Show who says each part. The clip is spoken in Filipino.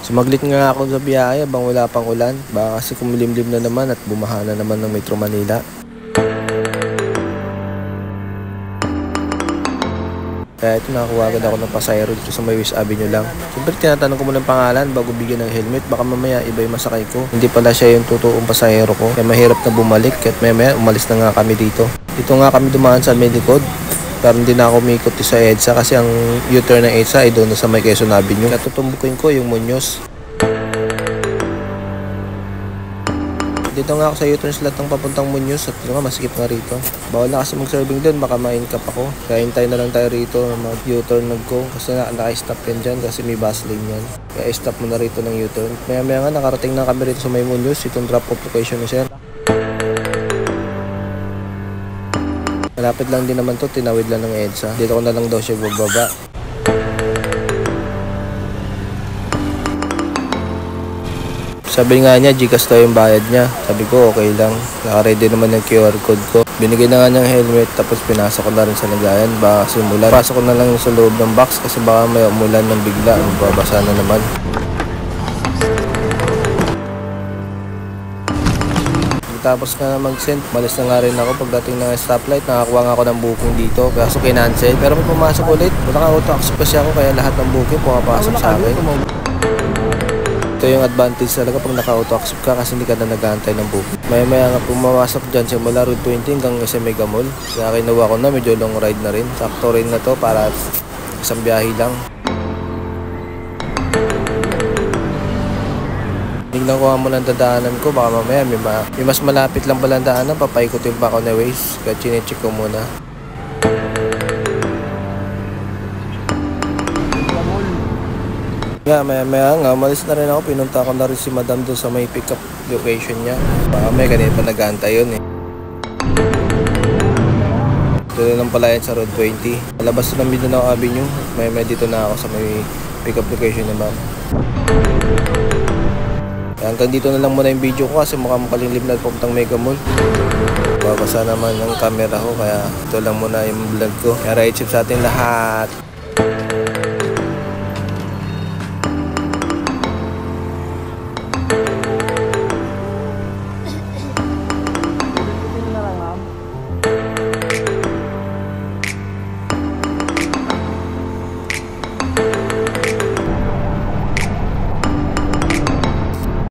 Speaker 1: Sumaglit nga ako sa biyahe habang wala pang ulan. Baka kasi kumilimlim na naman at bumaha na naman ng Metro Manila. Kaya ito, nakakuha agad ako ng pasahero dito sa May West Avenue lang. Siyempre tinatanong ko muna ng pangalan bago bigyan ng helmet. Baka mamaya iba yung masakay ko. Hindi pala siya yung totoong pasahero ko. Kaya mahirap na bumalik. Kahit maya umalis na nga kami dito. Dito nga kami dumaan sa Medicod. Pero hindi na ako umikot sa EDSA kasi ang U-turn ng EDSA ay doon sa May Quezon Avenue. Natutumbukin ko yung Muñoz. Dito nga ako sa U-turn slot ng papuntang Muñoz at nga masikip nga rito. Bawal na kasi mag-serving doon, baka ma-incap ako. Kaya hintay na lang tayo rito mag-U-turn nag-go kasi naka-stop yan dyan kasi may bus lane yan. Kaya stop mo na rito ng U-turn. Maya nga nakarating na kami rito sa May Muñoz, itong drop-off location ni sir. Malapit lang din naman to, tinawid lang ng EDSA. Dito ko na lang daw siya bababa. Sabi nga niya, Gcash daw yung bayad niya. Sabi ko, okay lang. Naka-ready naman yung QR code ko. Binigay na nga niyang helmet, tapos pinasok ko na rin sa lagayan. Baka kasi umulan. Pasok ko na lang sa loob ng box kasi baka may umulan ng bigla. Magbabasa na naman. Tapos nga mag-send, malis na nga rin ako pagdating ng stoplight. Nakakuha nga ako ng booking dito, kaso kinancel. Pero may pumasok ulit. Naka-auto-accept kasi ako, kaya lahat ng booking pumapasok sa akin. Ito yung advantage talaga pag naka-auto-accept ka kasi hindi ka na nag-aantay ng booking. Maya nga pumamasok dyan simula Route 20 hanggang sa Mega Mall. Kaya kinuha ko na, medyo long ride na rin. Sakto rin na to para isang biyahe lang. Tingnan ko nga muna ang dadaanan ko, baka mamaya may mas malapit lang pala ang daanan, papaikutin pa ako na Waze, kaya chinecheck ko muna. Maya nga, umalis na rin ako, pinunta ko na rin si madam doon sa may pick up location niya. Baka may ganyan pa nag-aantay yun eh. Dito lang pala yan sa Road 20. Malabas na ng Mindanao Avenue, maya dito na ako sa may pick up location ni ma'am. Hanggang dito na lang muna yung video ko kasi mukhang makalimlim na pupuntang Mega Mall. Babasa naman ang camera ko kaya ito lang muna yung vlog ko. Kaya right sa atin lahat.